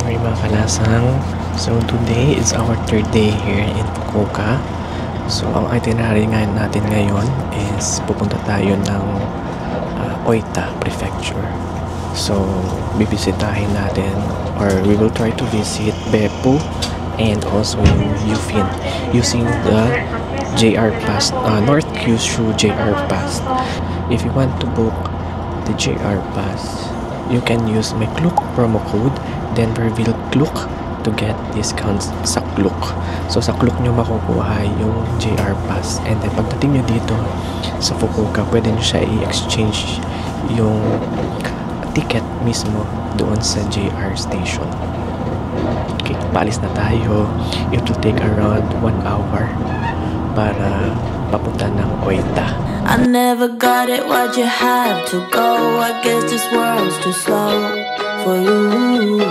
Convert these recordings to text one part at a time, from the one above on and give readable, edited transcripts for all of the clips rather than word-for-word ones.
morning mga kalasang. So today is our third day here in Fukuoka. So ang itinerary natin ngayon is pupunta tayo ng Oita Prefecture. So bibisitahin natin, or we will try to visit Beppu and also Yufin using the JR Pass, North Kyushu JR Pass. If you want to book the JR Pass, you can use my Klook promo code Denverville Klook to get discounts sa Klook. So sa Klook nyo makukuha yung JR Pass, and then pagdating nyo dito sa Fukuoka, pwede nyo siya i-exchange yung ticket mismo doon sa JR station. Okay, paalis na tayo. It will take around 1 hour para papunta ng Oita. I never got it, why'd you have to go? I guess this world's too slow for you.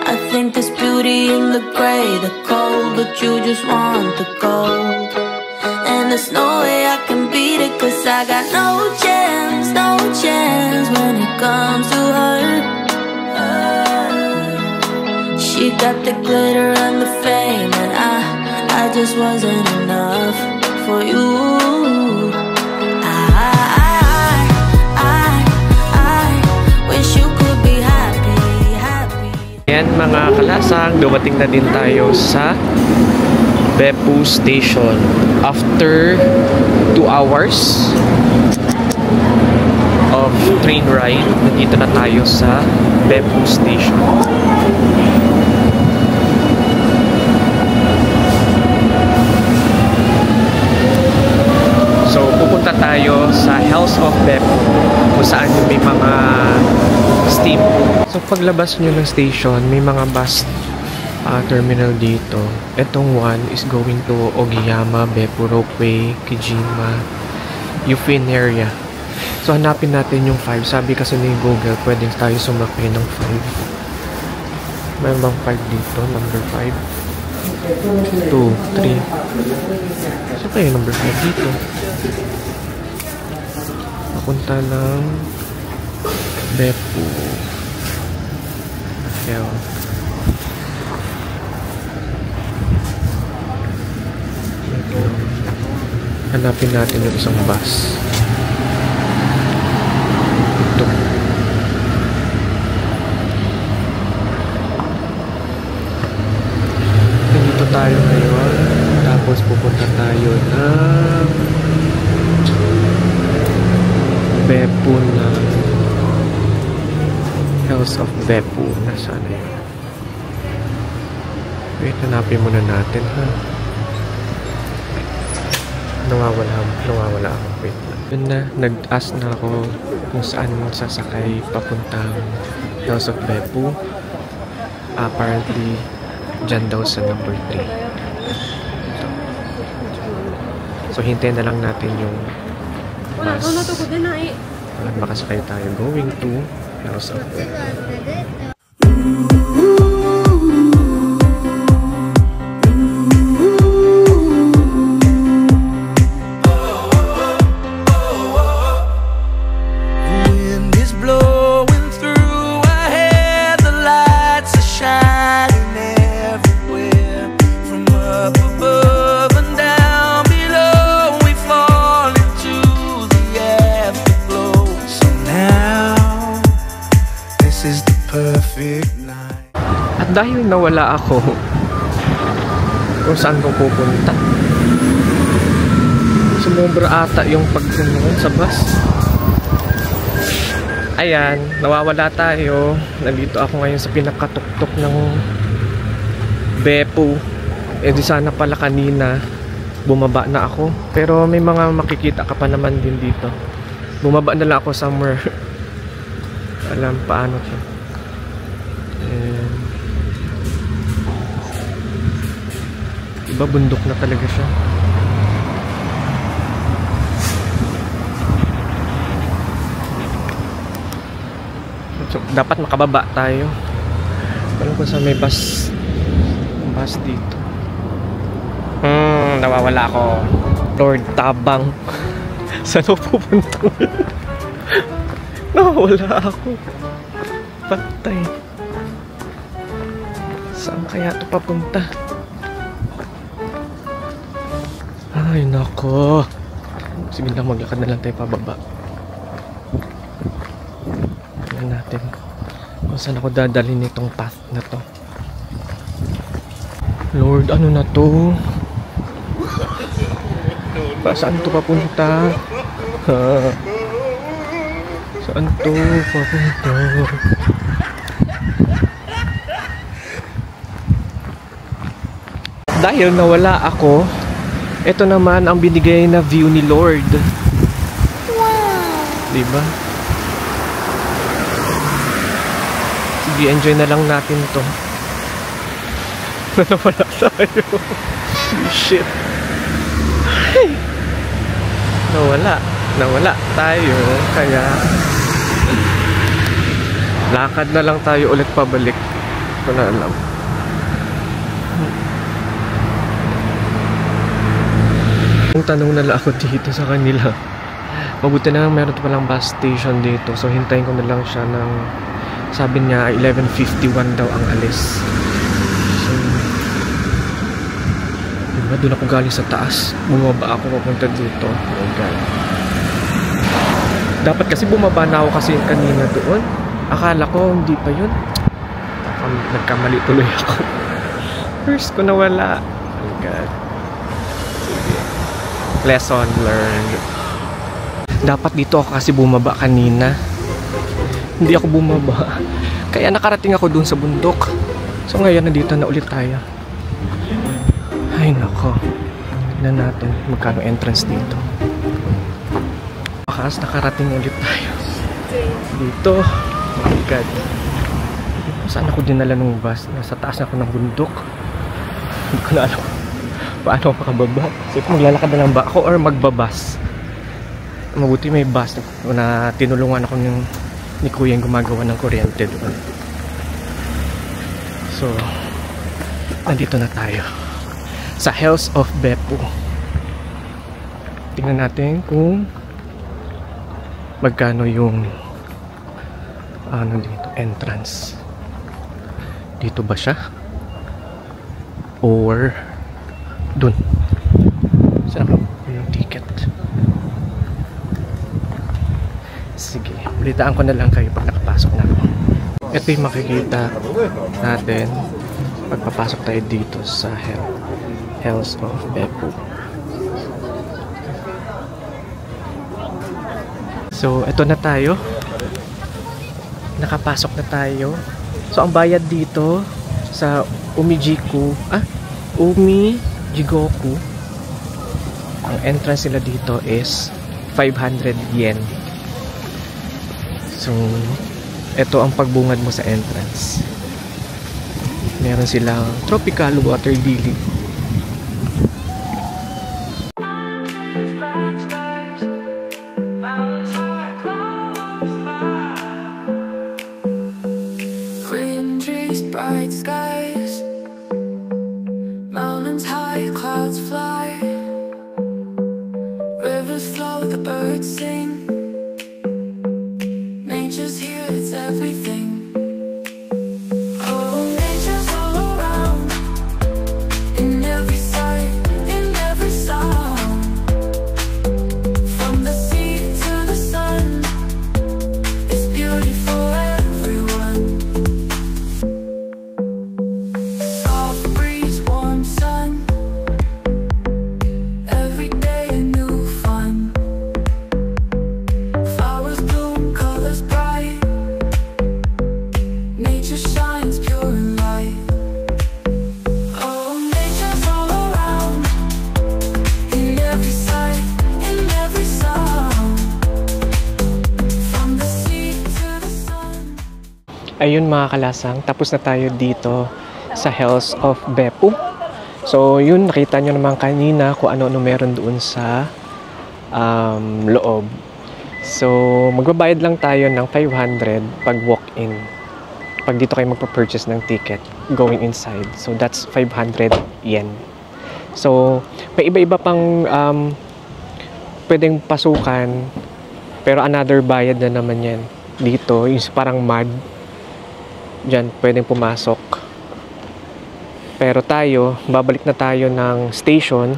I think there's beauty in the gray, the cold, but you just want the gold. And there's no way I can beat it, cause I got no chance when it comes to her. She got the glitter and the fame, and I just wasn't enough for you. Ayan mga kalasang, dumating na din tayo sa Beppu Station. After 2 hours of train ride, nandito na tayo sa Beppu Station. So pupunta tayo sa House of Beppu, kung saan may mga steam. So paglabas nyo ng station, may mga bus terminal dito. Etong one is going to Ogiyama, Beppu Ropeway, Kijima, Yufin area. So hanapin natin yung 5. Sabi kasi ni Google, pwedeng tayo sumakay ng 5. Mayroon bang 5 dito? Number 5? 2, 3. So kayo number 5 dito. Papunta ng Beppu. Ayan. Hanapin natin yung isang bus. Ito. Nandito tayo ngayon. Tapos pupunta tayo ng Beppu na House of Beppu. Nasaan na yun? Wait, hanapin muna natin, ha? Nawawala ako. Wait lang. Yun na, nag-ask na ako kung saan sasakay papuntang House of Beppu. Apparently, dyan daw sa number 3. Ito. So, hintayin na lang natin yung bus. Makasakay tayo going to House of Beppu. At dahil nawala ako kung saan ko pupunta, sumobra ata yung pagsunod sa bus. Ayan, nawawala tayo. Nandito ako ngayon sa pinakatuktok ng Beppu. Eh di sana pala kanina bumaba na ako, pero may mga makikita ka pa naman din dito. Bumaba na lang ako somewhere. Alam paano to. Iba, bundok na talaga siya. So, dapat makababa tayo. Alam ko sa may bus dito. Nawawala ako. Lord Tabang. Saan ako pupunta? Nawawala ako. Patay. Saan kaya ito papunta? Ay, nako. Sige lang, maglakad na lang tayo pababa. Tingnan natin kung saan ako dadalhin nitong path na to. Lord, ano na to? Saan to papunta? Ha? Saan to papunta? Dahil nawala ako, ito naman ang binigay na view ni Lord. Wow! Diba? Sige, enjoy na lang natin to. Nawala tayo. Shit. Ay. Nawala tayo. Kaya lakad na lang tayo ulit pabalik. Ito na alam. Tanong na lang ako dito sa kanila. Mabuti na lang meron palang bus station dito. So hintayin ko na lang siya ng, sabi niya 11:51 daw ang alis. So diba, doon ako galing sa taas. Bumaba ako papunta dito. Oh God. Dapat kasi bumaba na ako kasi kanina doon. Akala ko hindi pa yun. Nagkamali tuloy ako. First ko nawala. Oh God. Lesson learned. Dapat dito ako kasi bumaba kanina. Hindi ako bumaba. Kaya nakarating ako dun sa bundok. So ngayon nandito na ulit tayo. Ay nako. Tignan natin magkano entrance dito. Bakas nakarating ulit tayo. Dito. Oh my God. Saan ako dinala ng bus? Nasa taas na ako ng bundok. Hindi ko na alam paano ako makababa. So kung maglalakad na lang ba ako or magbabas. Mabuti may bus na tinulungan ako ni kuya yung gumagawa ng kuryente doon. So nandito na tayo sa Hills of Beppu. Tingnan natin kung magkano yung ano dito, entrance. Dito ba siya? Or dun? Saan ako yung ticket? Sige, balitaan ko na lang kayo pag nakapasok na ako. Ito yung makikita natin pagpapasok tayo dito sa Hills of Beppu. So, ito na tayo. Nakapasok na tayo. So, ang bayad dito sa Umijigoku, ang entrance nila dito is 500 yen. So, ito ang pagbungad mo sa entrance. Meron silang tropical water lily. Green trees, bright skies, mountains high, clouds fly, rivers flow, the birds sing. Nature's here, it's everything. Oh, nature's all around, in every sight, in every sound. From the sea to the sun, it's beauty for everyone. Soft breeze, warm sun, every day a new fun. Flowers bloom, colors bright, nature shines pure and light. Oh, nature's all around, in every sight, in every sound. From the sea to the sun. Ayun mga kalasang, tapos na tayo dito sa Hills of Beppu. So yun, nakita nyo naman kanina kung ano-ano meron doon sa loob. So magbabayad lang tayo ng 500 pag walk-in. Pag dito kayo magpa-purchase ng ticket going inside. So that's 500 yen. So may iba-iba pang pwedeng pasukan, pero another bayad na naman yan. Dito, yung parang mud, dyan pwedeng pumasok. Pero tayo, babalik na tayo ng station.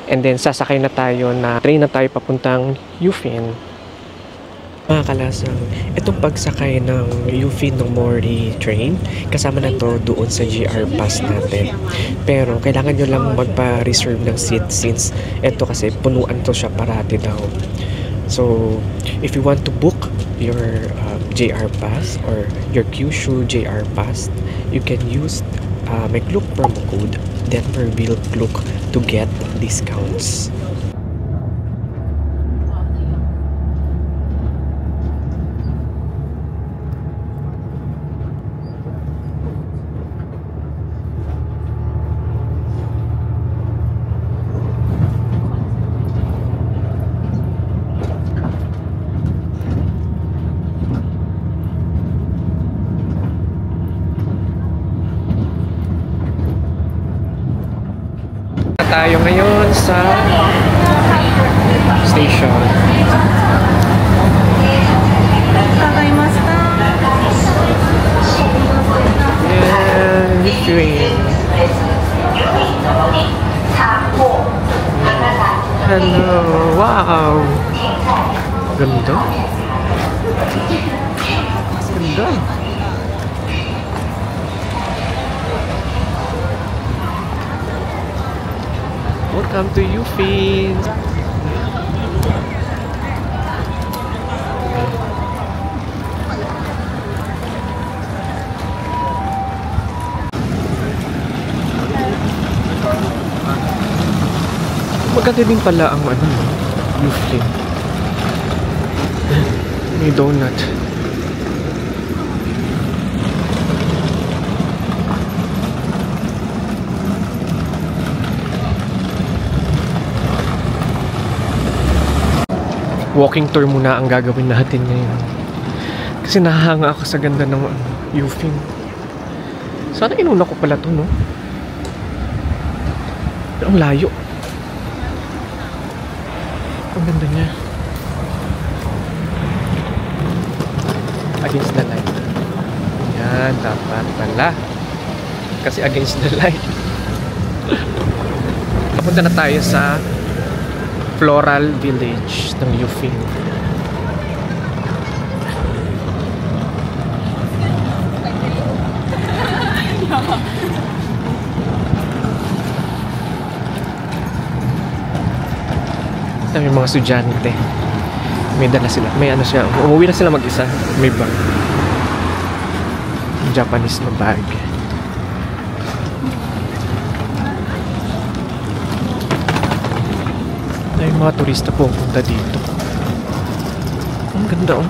And then sasakay na tayo na train na tayo papuntang Yufin. Mga kalasang, itong pagsakay ng Yufin no Mori train, kasama na to doon sa GR Pass natin. Pero kailangan nyo lang magpa-reserve ng seat since ito kasi punuan to siya parati daw. So, if you want to book your JR Pass or your Kyushu JR Pass, you can use my Klook promo code Denverville Klook to get discounts. Tayo ngayon sa station. And train. Hello, wow. Ganda. Ganda. Welcome to Yufin. Maganda din pala ang Yufin. May donut. Walking tour muna ang gagawin natin ngayon. Kasi nahahanga ako sa ganda ng Yufin. Sana inuna ko pala to, no? Pero ang layo. Ang ganda niya. Against the light. Yan, dapat pala. Kasi against the light. Papunta na tayo sa Floral Village ng Yufin. May mga estudyante. May dala sila. May ano siya. Umuwi na sila mag-isa. May bag. Japanese na bag. Yung mga turista pupunta dito. Ang ganda, oh.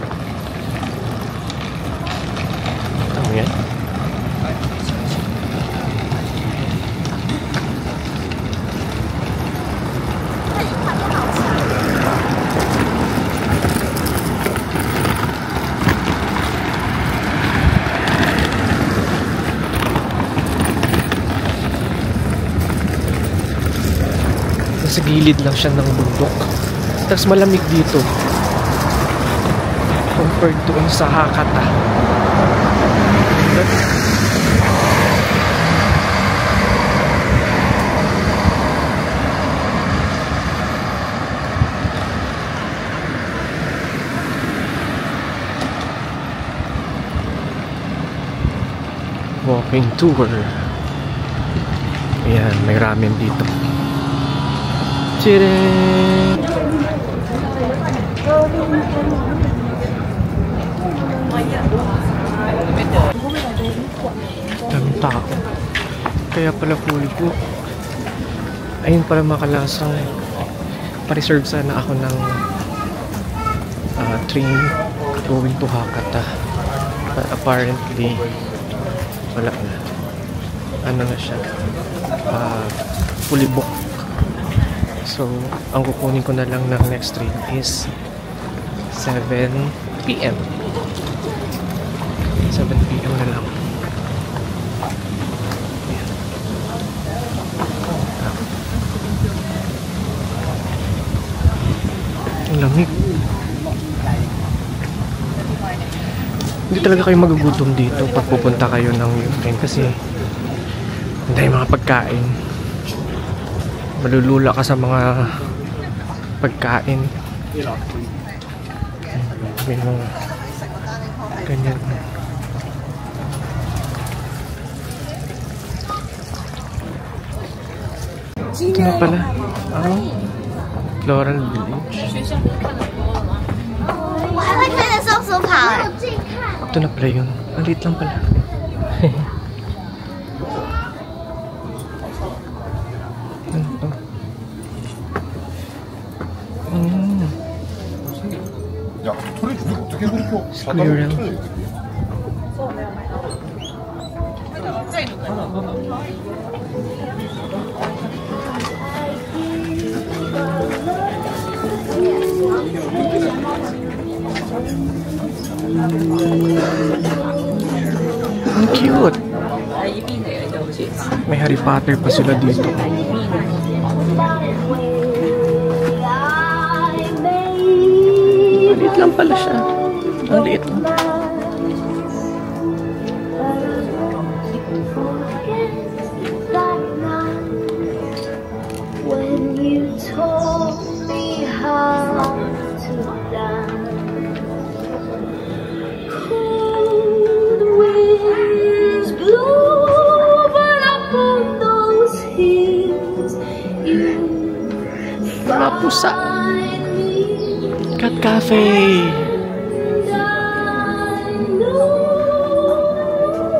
Ano yan? Sa gilid lang siya ng bundok. Tapos malamig dito compared doon sa Hakata. Walking tour. Ayan, may ramen dito. Tadaan! Daming tao. Kaya pala fully book. Ayun pala mga kalasang, pa-reserve sana ako ng train going to Hakata. But apparently wala na. Ano na siya, fully book. So, ang kukunin ko na lang ng next train is 7 PM. 7 PM na lang. Ayan. Ang lamig. Hindi talaga kayo magugutom dito pag pupunta kayo ng Yufin kasi Hindi mga pagkain. Malulula ka sa mga pagkain. May mga ganyan. Ito na pala. Floral Village. Ito na pala yun. Ang liit lang pala. Ano to? 야, 털이 줄이 어떻게 그렇게 스퀘어랑. Ang cute. May Harry Potter pa sila dito. Maliit lang pala siya. Ang liit. When you told me how to dance, cold winds blew, but up on those hills you Mga pusa. find me. Cat Cafe. And I know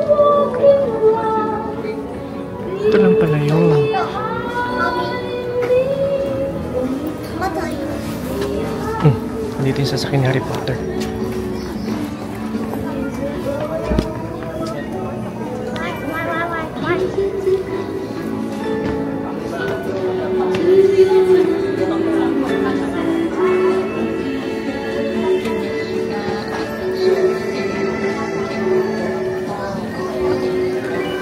walking around Ito lang pala yun. Nandito yung sasakyan ni Harry Potter.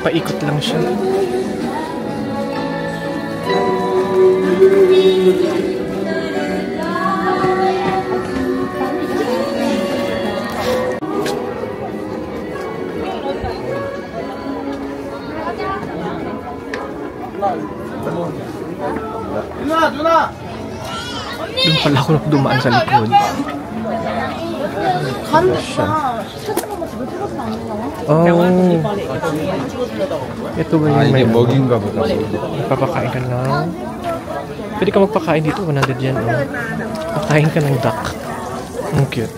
Paikot lang siya. Doon pala ako dumaan sa likod. Siya. Oh. Ito ba yung may 먹인가 보다. papakain ka lang? Pwede ka magpakain dito, 100 yan. Oh. Pakain ka ng duck. Ang cute.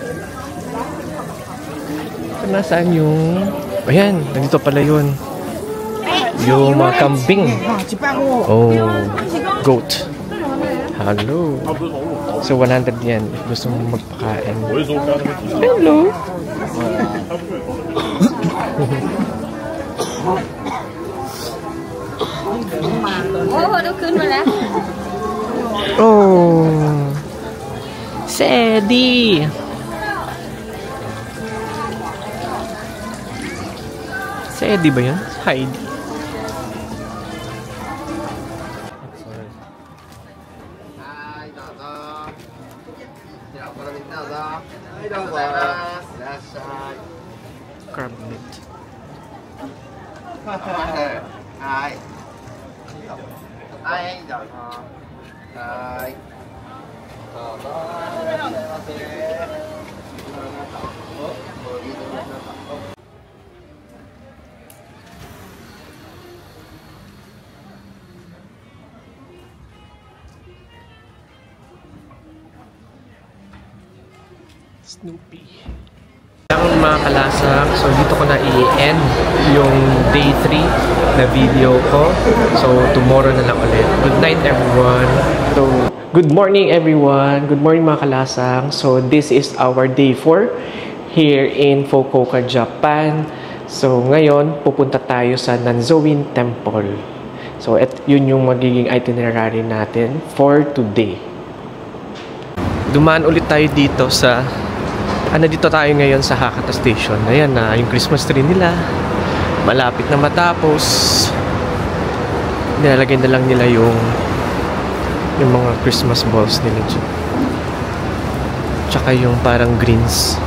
Nasaan yung... Ayan, nandito pala yun. Yung mga kambing. Oh, goat. Hello. So 100 yan if gusto mong magpakain. Hello. Oh, Sadie. Sadie ba yun? Heidi. Crab meat. Snoopy. Ang mga kalasang, so dito ko na i-end yung day 3 na video ko. So tomorrow na lang ulit. Good night everyone. So good morning everyone. Good morning mga kalasang. So this is our day 4 here in Fukuoka, Japan. So ngayon pupunta tayo sa Nanzouin Temple. So yun yung magiging itinerary natin for today. Dumaan ulit tayo dito sa dito tayo ngayon sa Hakata Station. Ayan na, yung Christmas tree nila. Malapit na matapos. Nilalagay na lang nila yung mga Christmas balls nila dyan. Tsaka yung parang greens.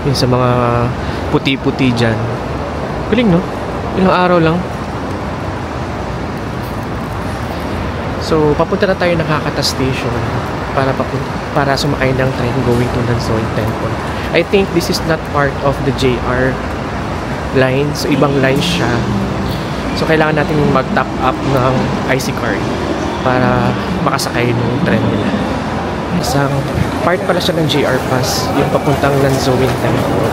Yung sa mga puti-puti dyan. Galing, no? Ilang araw lang. So, papunta na tayo ng Hakata Station para sumakay ng train going to Nanzoin Temple. I think this is not part of the JR line. So, ibang line siya. So, kailangan natin mag-top up ng IC card para makasakay ng train nila. Isang part pala siya ng JR Pass, yung papuntang Nanzoin Temple.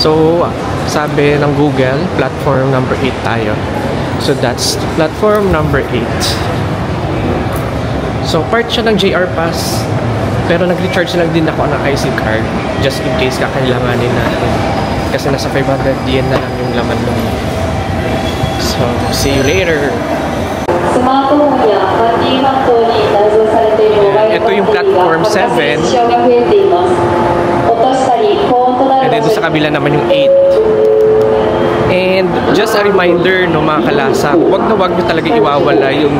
So, sabi ng Google, platform number 8 tayo. So, that's platform number 8. So, part siya ng JR Pass. Pero nag-recharge lang din ako ng IC card just in case kakailanganin natin. Kasi nasa 500 yen na lang yung laman nun. So, see you later! Ito yung platform 7. And then sa kabila naman yung 8. And just a reminder, no, mga kalasa, wag nyo talaga iwawala yung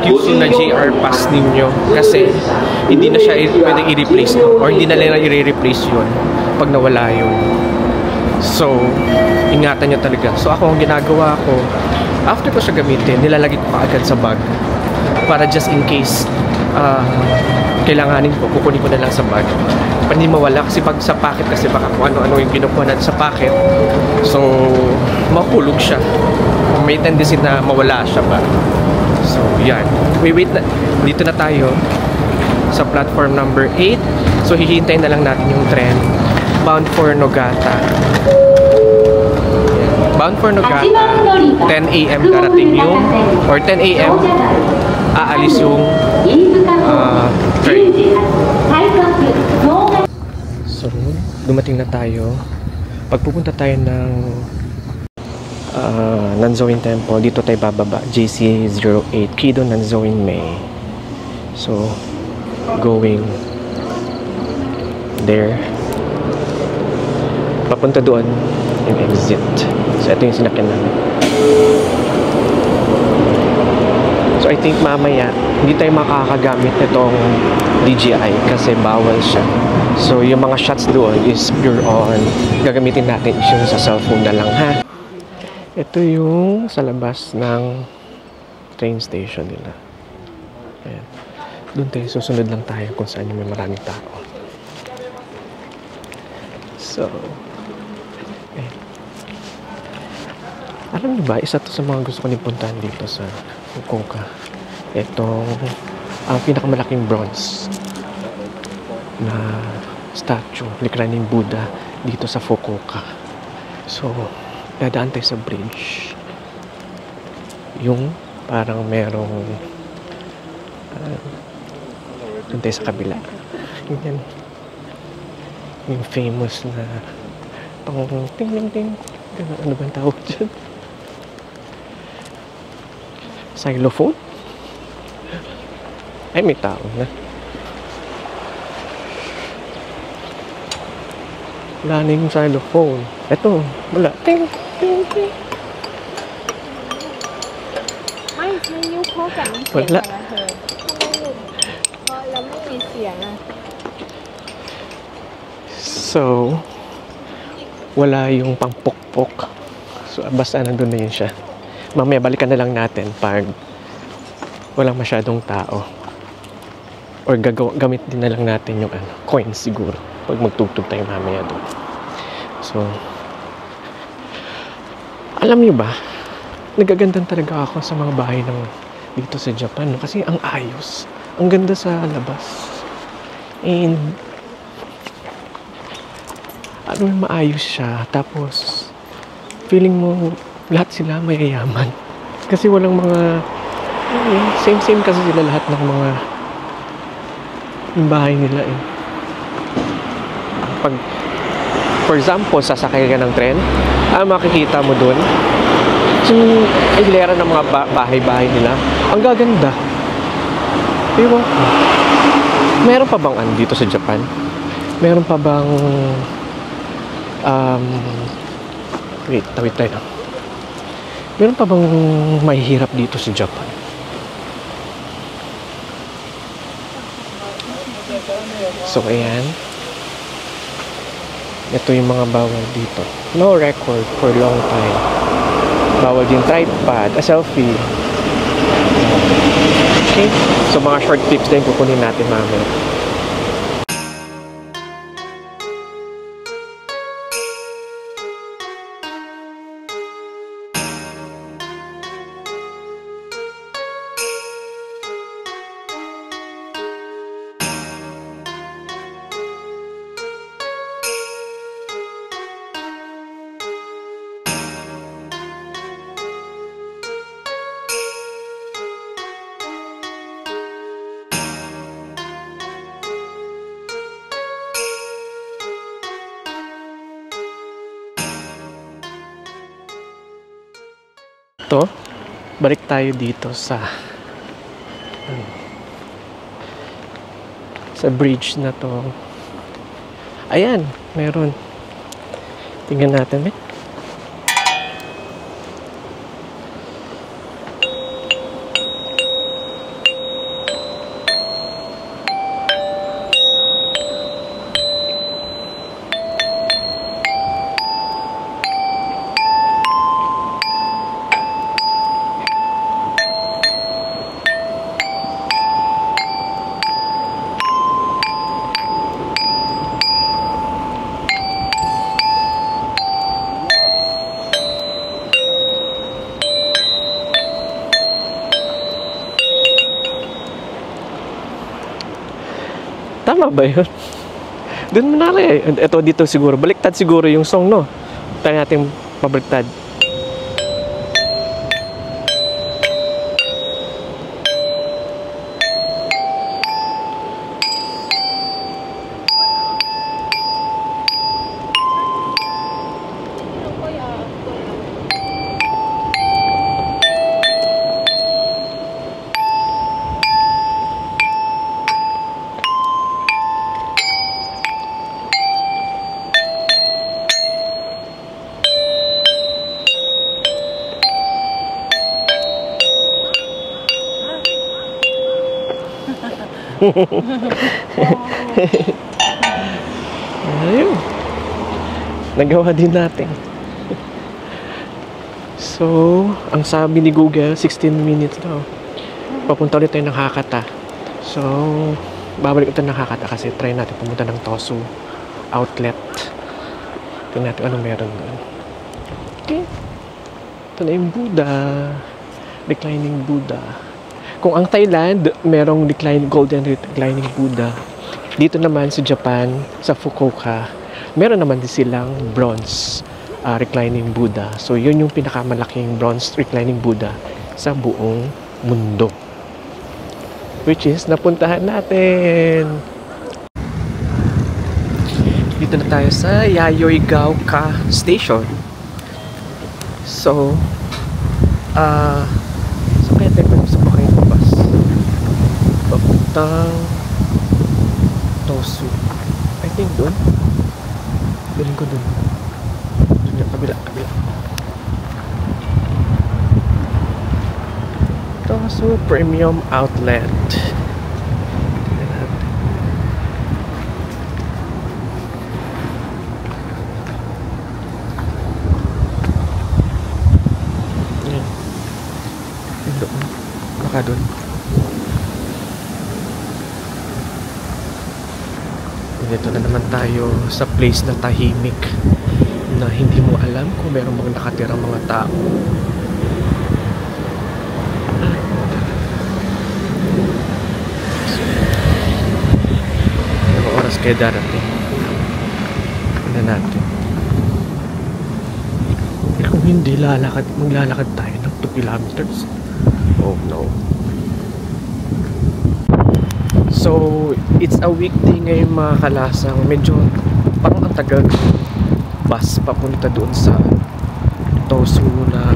Kyushu na JR Pass ninyo. Kasi hindi na siya pwedeng i-replace, no? Or hindi na lang i-replace yun pag nawala yun. So, ingatan nyo talaga. So, ako ang ginagawa ko, after ko siya gamitin, nilalagay ko agad sa bag. Para just in case kailanganin ko, kukunin ko na lang sa bag. Para hindi mawala. Kasi pag sa packet, kasi baka kung ano-ano yung kinukuha natin sa packet. So, makulog siya. May tendency na mawala siya ba. So, yan. Wait na. Dito na tayo sa platform number 8. So, hihintayin na lang natin yung tren bound for Nogata. Bound for Nogata, 10 AM darating yung, or 10 AM aalis yung train. So, dumating na tayo. Pagpupunta tayo ng Nanzoin Temple, dito tayo bababa, JC08 Kido Nanzoin Mei. So, going there. Papunta doon yung exit. So, ito yung sinakyan namin. So, I think mamaya, hindi tayo makakagamit nitong DJI kasi bawal siya. So, yung mga shots doon is pure on. Gagamitin natin yung sa cellphone na lang, ha? Ito yung sa labas ng train station nila. Ayan. Doon tayo, susunod lang tayo kung saan yung may maraming tao. So, ayan. Alam niyo ba, isa to sa mga gusto ko nipuntahan dito sa Fukuoka. Itong ang pinakamalaking bronze na statue, likuran ng Buddha dito sa Fukuoka. So, dadaan tayo sa bridge. Yung parang merong doon tayo sa kabila. Yan. Yung famous na pang ting-ting-ting. Ano ba ang tawag dyan? Xylophone? Ay, may tao na. Wala na yung xylophone. Eto, wala. Ting, ting, ting. Wala. So, wala yung pangpukpok. So, basta nandun na yun siya. Mamaya balikan na lang natin pag walang masyadong tao. Or gamit din na lang natin yung coins siguro. Pag magtugtog tayo mamaya doon. So, alam niyo ba, nagagandan talaga ako sa mga bahay ng dito sa Japan. No? Kasi ang ayos. Ang ganda sa labas. And, maayos siya. Tapos, feeling mo, lahat sila mayayaman. Kasi walang mga, same kasi sila lahat ng mga bahay nila eh. Pag, for example, sasakay ka ng tren, makikita mo dun, yung hilera ng mga bahay-bahay nila, ang gaganda. Pero, meron pa bang dito sa Japan? Meron pa bang wait, tawid tayo. Meron pa bang mahihirap dito sa Japan? So, ayan. Ito yung mga bawal dito. No record for long time. Bawal din tripod, a selfie. Okay? So mga short clips din kukunin natin mamaya. Ito, balik tayo dito sa bridge na to. Ayan, meron. Tingnan natin, eh. Tama ba yun? Doon mo na rin. Ito dito siguro. Baliktad siguro yung song, no? Tayo natin pabaliktad. Ayun. Nagawa din natin. So, ang sabi ni Google, 16 minutes daw. Papunta ulit tayo ng Hakata. So, babalik ito ng Hakata kasi try natin pumunta ng Tosu outlet. Tingnan natin anong meron doon. Okay. Ito na yung Buddha. Reclining Buddha. Kung ang Thailand, merong golden reclining Buddha. Dito naman sa Japan, sa Fukuoka, meron naman din silang bronze reclining Buddha. So, yun yung pinakamalaking bronze reclining Buddha sa buong mundo. Which is, napuntahan natin. Dito na tayo sa Yayoi-gaoka Station. So, so kaya tayo sumakay ng bus papuntang Tosu. I think doon. Feeling ko doon. Doon yung kabila. Tosu Premium Outlet. Tingnan natin. Yan. Yung doon. Baka doon. Dito na naman tayo sa place na tahimik na hindi mo alam kung meron bang nakatirang mga tao. Ilang oras kayo darating. Tignan natin. Eh kung hindi maglalakad tayo ng 2 kilometers. Oh no. So, it's a weekday ngayon mga kalasang. Medyo parang ang tagal bus papunta doon sa Tosu na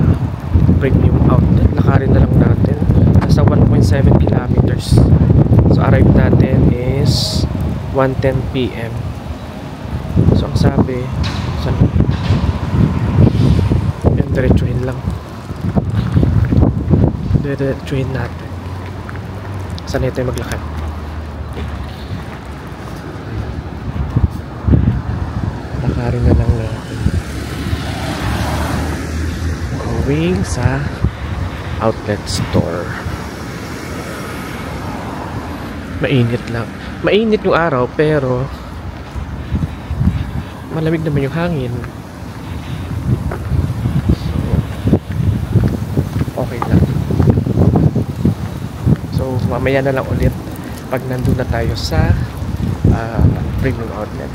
premium outlet. Lakarin na lang natin. Nasa 1.7 kilometers. So, arrive natin is 1:10 PM. So, ang sabi, yung diretsuhin lang. Diretsuhin natin. Saan tayo maglakad? lalakarin na lang natin. Going sa outlet store. Mainit lang. Mainit yung araw pero malamig naman yung hangin. Okay lang. So mamaya na lang ulit pag nandun na tayo sa premium outlet.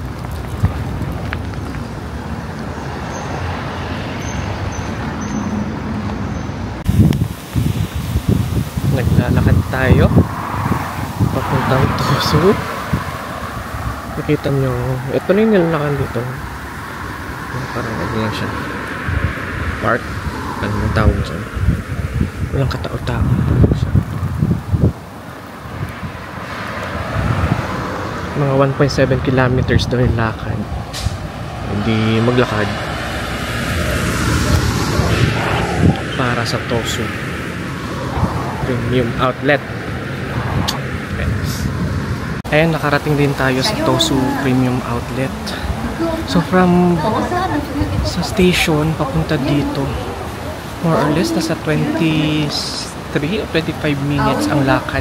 Naglalakad tayo papuntang Tosu. Nakita nyo, ito na yung nilalakan dito. Parang ano lang siya, park, ano yung tawag siya, walang katao-tao. Mga 1.7 kilometers daw yung lakad. Hindi maglakad para sa Tosu Premium Outlet. Ayan, nakarating din tayo sa Tosu Premium Outlet. So from sa station papunta dito, more or less nasa 23 o 25 minutes ang lakad.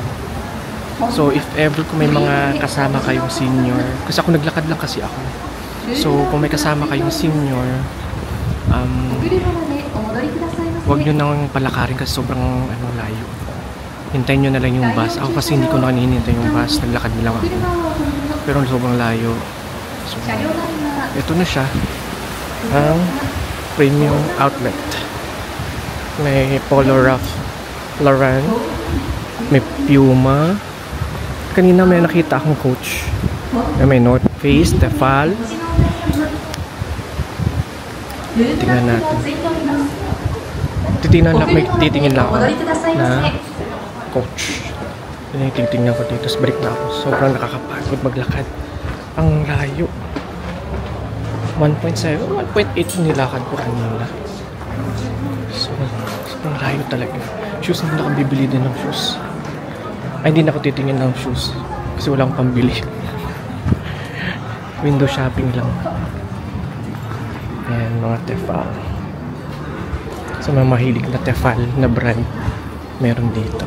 So if ever kung may mga kasama kayong senior, kasi ako naglakad lang kasi ako. So kung may kasama kayong senior, wag nyo nang palakarin kasi sobrang layo. Hintayin nyo na lang yung bus. Ako kasi hindi ko na hinihintay yung bus, naglakad na lang ako. Pero sobrang layo. So ito na siya, ang Premium Outlet. May Polo Ralph Lauren, may Puma. Kanina may nakita akong Coach. May North Face, Tefal. Tingnan natin. Titingin lang ako na Coach. Yun yung titingnan ko dito. Balik na ako. Sobrang nakakapagod maglakad. Ang layo. 1.7, 1.8 yung nilakad ko kanina. So, sobrang layo talaga. Shoes, hindi na ako bibili din ng shoes. Ay, hindi na ako titingin ng shoes. Kasi wala akong pambili. Window shopping lang. Ayan, mga Tefal. So, mga mahilig na Tefal na brand meron dito.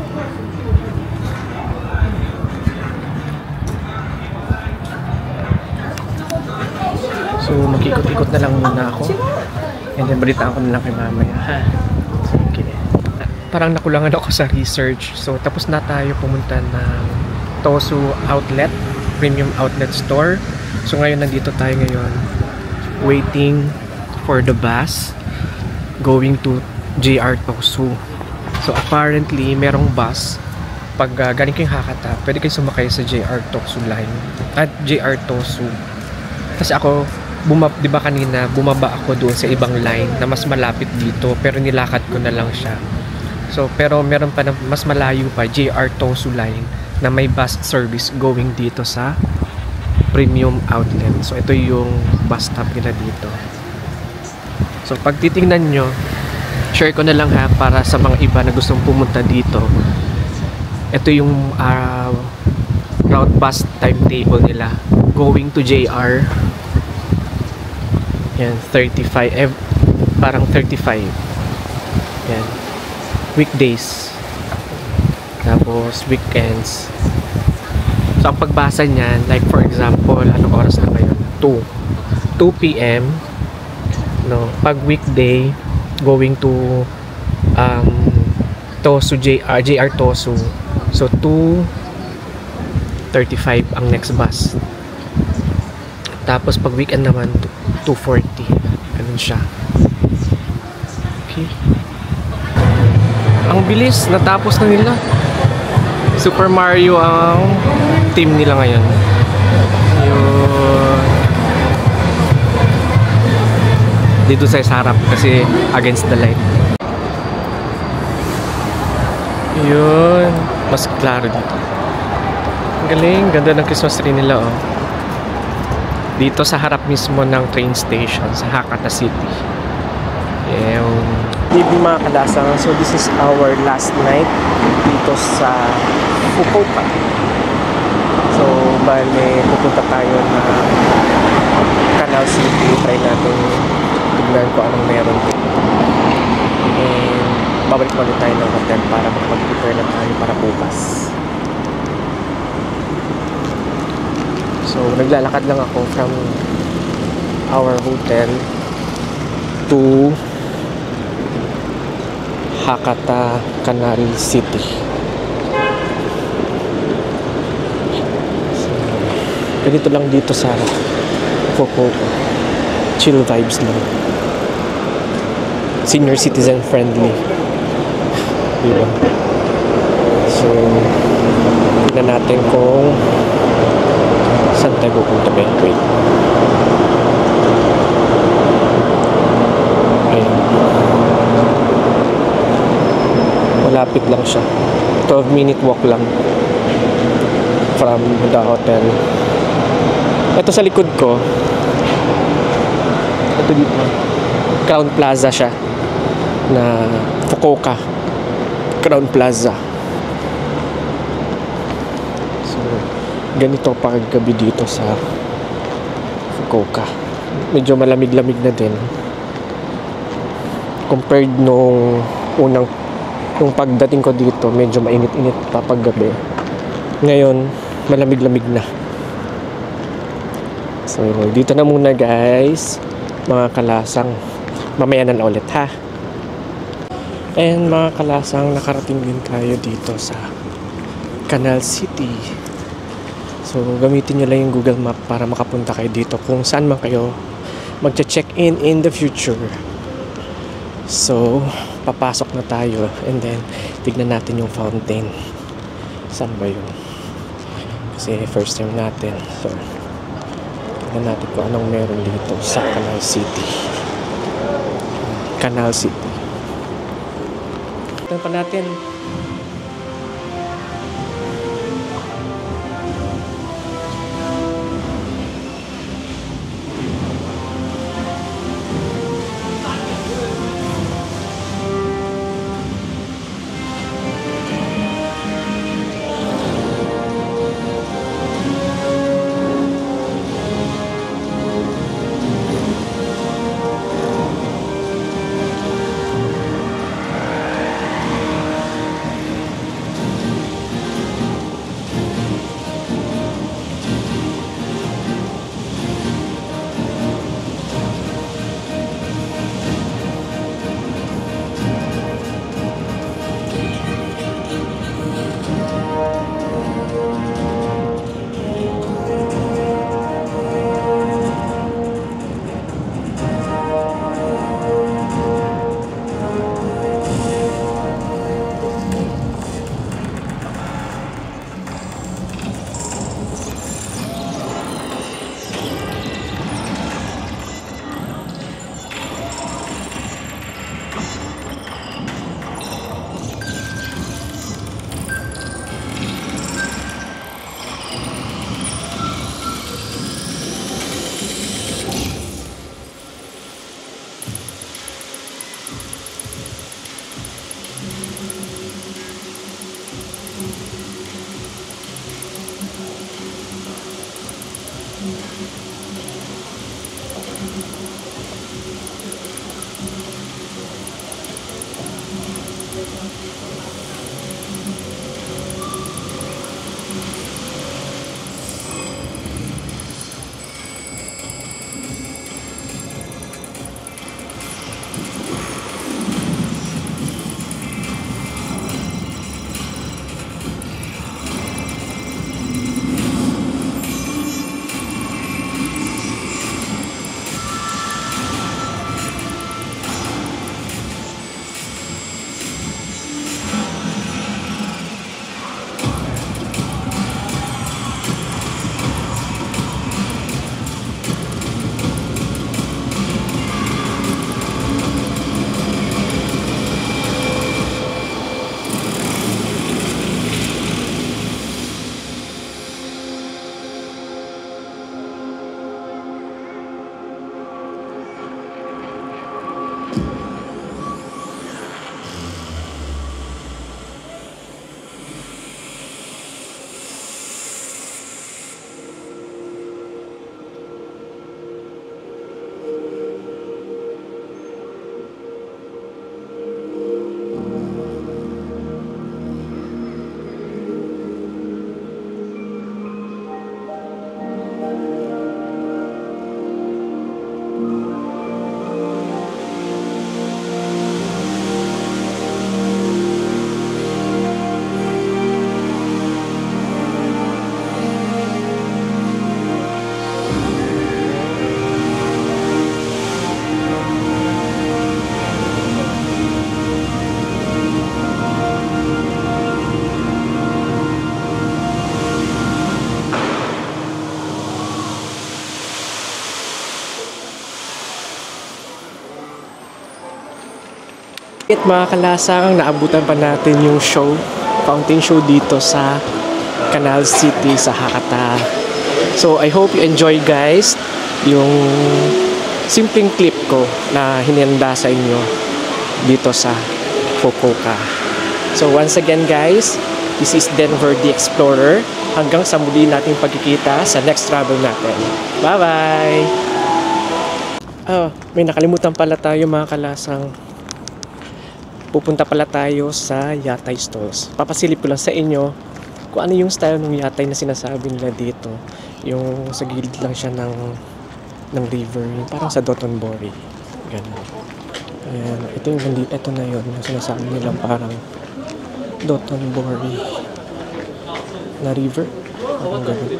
So, mag-ikot-ikot na lang muna ako. And then, balitaan ko na lang kay mamaya. Ha? Sige. Parang nakulangan ako sa research. So, tapos na tayo pumunta ng Tosu Outlet, Premium Outlet Store. So, ngayon, nandito tayo ngayon. Waiting for the bus going to JR Tosu. So, apparently, merong bus. Pag galing kayong Hakata, pwede kayong sumakay sa JR Tosu line. At JR Tosu. Kasi ako, di ba kanina, bumaba ako doon sa ibang line na mas malapit dito. Pero nilakad ko na lang siya. So, pero meron pa na mas malayo pa, JR Tosu line, na may bus service going dito sa Premium Outlet. So, ito yung bus stop nila dito. So, pag titingnan nyo, share ko na lang ha, para sa mga iba na gustong pumunta dito. Ito yung route bus timetable nila. Going to JR. Yan, 35. Parang 35. Yan. Weekdays. Tapos, weekends. So, ang pagbasa niyan, like for example, anong oras na ngayon? 2 p.m. No, pag weekday, going to Tosu, JR Tosu. So 2:35 ang next bus. Tapos pag weekend naman 2:40. Ganun siya. Okay. Ang bilis, natapos na nila. Super Mario ang team nila ngayon. Yun. Dito sa harap kasi against the light. Yun, mas klaro dito. Ang galing, ganda ng Christmas tree nila oh. Dito sa harap mismo ng train station sa Hakata City. Yung evening mga kalasang, so this is our last night dito sa Fukuoka. So bale pupunta tayo na Canal City. Try natin tignan ko anong meron dito. And babalik mo ulit tayo ng hotel para makapag-prepare na tayo para bukas. So, naglalakad lang ako from our hotel to Hakata Canal City. So, ganito lang dito sa Fukuoka. Chill vibes lang. Senior citizen friendly. Diba? So, tignan natin kung saan tayo pupunta ba? Wait. Ayan. Malapit lang siya. 12-minute walk lang from the hotel. Ito sa likod ko. Ito dito. Crown Plaza siya. Na Fukuoka. Crown Plaza. So, ganito paggabi dito sa Fukuoka. Medyo malamig-lamig na din compared nung pagdating ko dito. Medyo mainit-init pa paggabi. Ngayon malamig-lamig na. So dito na muna guys, mga kalasang. Mamaya na ulit ha. And mga kalasang, nakarating din tayo dito sa Canal City. So, gamitin nyo lang yung Google Map para makapunta kayo dito kung saan man kayo magche-check-in in the future. So, papasok na tayo and then tignan natin yung fountain. Saan ba yun? Kasi first time natin. So, tignan natin kung anong meron dito sa Canal City. Canal City. Tignan pa natin. it mga kalasang, naabutan pa natin yung show, fountain show dito sa Canal City sa Hakata. So I hope you enjoy guys yung simpleng clip ko na hinanda sa inyo dito sa Fukuoka. So once again guys, this is Denver the Explorer. Hanggang sa muli nating pagkikita sa next travel natin. Bye bye! Oh, may nakalimutan pala tayo mga kalasang. Pupunta pala tayo sa yatay stalls. Papasilip ko lang sa inyo kung ano yung style ng yatay na sinasabi nila dito. Yung sa gilid lang siya ng river, yung parang sa Dotonbori. Ganun. Ayan, ito na yun, yung sinasabi nilang parang Dotonbori na river. Parang ganun.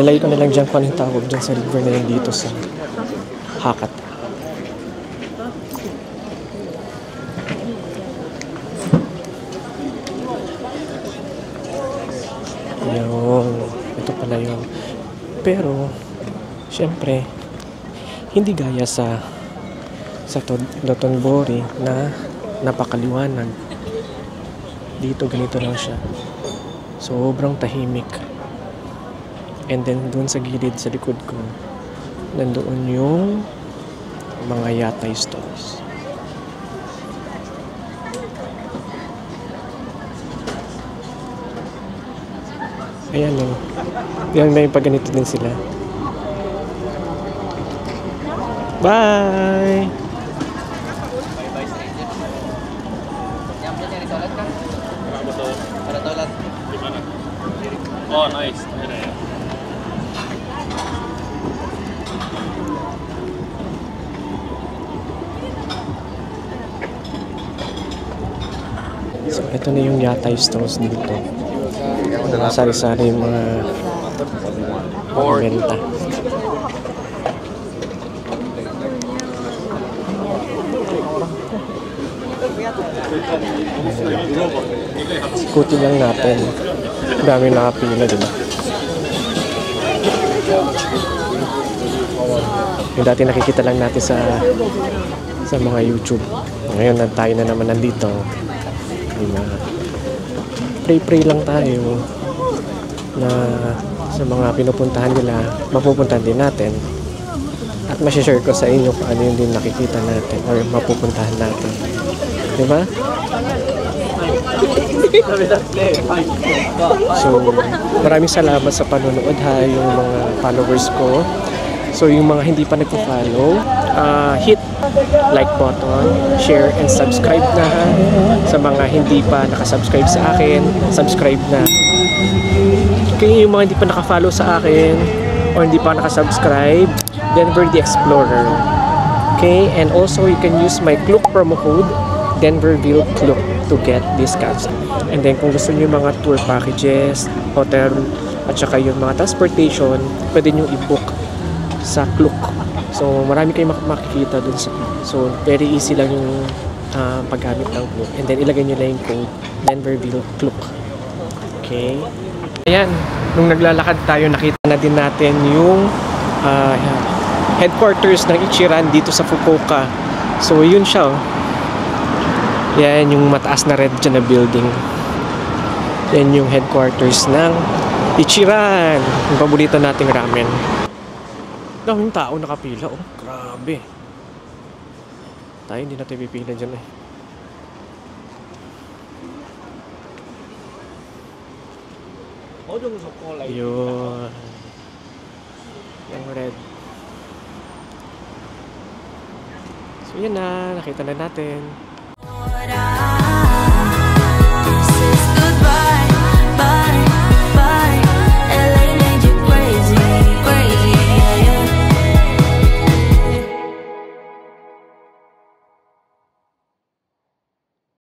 Nilagay ko na lang dyan kung anong tawag dyan sa river na yun dito sa Hakata. Yun. Ito pala yun. Pero, syempre, hindi gaya sa Dotonbori na napakaliwanag. Dito ganito lang siya. Sobrang tahimik. And then doon sa gilid sa likod ko, nandoon yung mga yatay stalls. Ayan o. Yan, may pagganito din sila. Bye! Oh, nice. So, ito na yung yatay stalls dito. Mga sari-sari yung mga benta. Ikutin lang natin. Dami nakapila, diba? Yung dati nakikita lang natin sa mga YouTube. Ngayon tayo na naman nandito. Pray-pray lang tayo na sa mga pinupuntahan nila, mapupuntahan din natin. At masishare ko sa inyo kung ano yung din nakikita natin or mapupuntahan natin. Diba? So, maraming salamat sa panonood ha, yung mga followers ko. So, yung mga hindi pa nagpo-follow, hit like button, share, and subscribe na ha. Sa mga hindi pa nakasubscribe sa akin, subscribe na. Kaya yung mga hindi pa nakafollow sa akin or hindi pa nakasubscribe, Denver the Explorer. Okay, and also you can use my Klook promo code, Denverville Klook, to get discounts. And then kung gusto niyo mga tour packages, hotel, at saka yung mga transportation, pwede niyo i-book sa Klook. So marami kayong makikita dun sa Klook. So very easy lang yung paggamit ng Klook. And then ilagay niyo lang yung code, Denverville Klook. Okay. Ayan, nung naglalakad tayo, nakita na din natin yung headquarters ng Ichiran dito sa Fukuoka. So yun siya oh. Yan yung mataas na red dyan na building. Yan yung headquarters ng Ichiran, yung paborito nating ramen. Daming tao nakapila oh, grabe. Tayo hindi natin pipila dyan eh. Yun. Yung red. So yun na, nakita na natin.